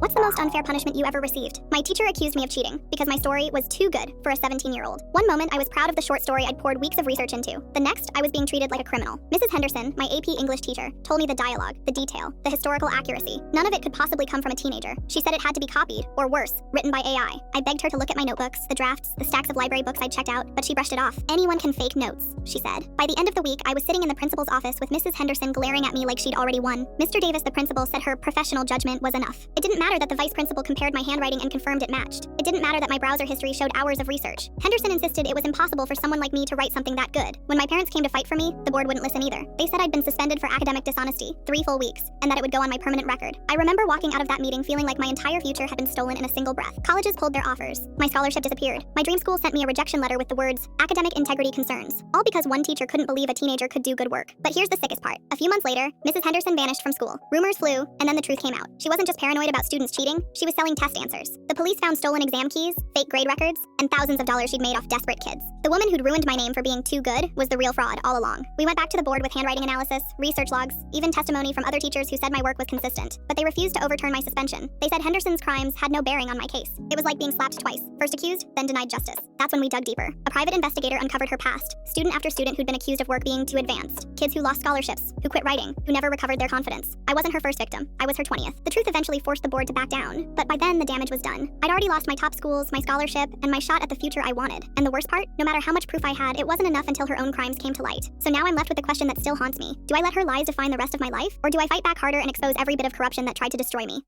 What's the most unfair punishment you ever received? My teacher accused me of cheating because my story was too good for a 17-year-old. One moment, I was proud of the short story I'd poured weeks of research into. The next, I was being treated like a criminal. Mrs. Henderson, my AP English teacher, told me the dialogue, the detail, the historical accuracy. None of it could possibly come from a teenager. She said it had to be copied, or worse, written by AI. I begged her to look at my notebooks, the drafts, the stacks of library books I'd checked out, but she brushed it off. Anyone can fake notes, she said. By the end of the week, I was sitting in the principal's office with Mrs. Henderson glaring at me like she'd already won. Mr. Davis, the principal, said her professional judgment was enough. It didn't matter that the vice principal compared my handwriting and confirmed it matched. It didn't matter that my browser history showed hours of research. Henderson insisted it was impossible for someone like me to write something that good. When my parents came to fight for me, the board wouldn't listen either. They said I'd been suspended for academic dishonesty, 3 full weeks, and that it would go on my permanent record. I remember walking out of that meeting feeling like my entire future had been stolen in a single breath. Colleges pulled their offers. My scholarship disappeared. My dream school sent me a rejection letter with the words, "academic integrity concerns." All because one teacher couldn't believe a teenager could do good work. But here's the sickest part. A few months later, Mrs. Henderson vanished from school. Rumors flew, and then the truth came out. She wasn't just paranoid about students cheating, she was selling test answers. The police found stolen exam keys, fake grade records, and thousands of dollars she'd made off desperate kids. The woman who'd ruined my name for being too good was the real fraud all along. We went back to the board with handwriting analysis, research logs, even testimony from other teachers who said my work was consistent. But they refused to overturn my suspension. They said Henderson's crimes had no bearing on my case. It was like being slapped twice. First accused, then denied justice. That's when we dug deeper. A private investigator uncovered her past. Student after student who'd been accused of work being too advanced. Kids who lost scholarships, who quit writing, who never recovered their confidence. I wasn't her first victim. I was her 20th. The truth eventually forced the board to back down. But by then, the damage was done. I'd already lost my top schools, my scholarship, and my shot at the future I wanted. And the worst part? No matter how much proof I had, it wasn't enough until her own crimes came to light. So now I'm left with the question that still haunts me. Do I let her lies define the rest of my life? Or do I fight back harder and expose every bit of corruption that tried to destroy me?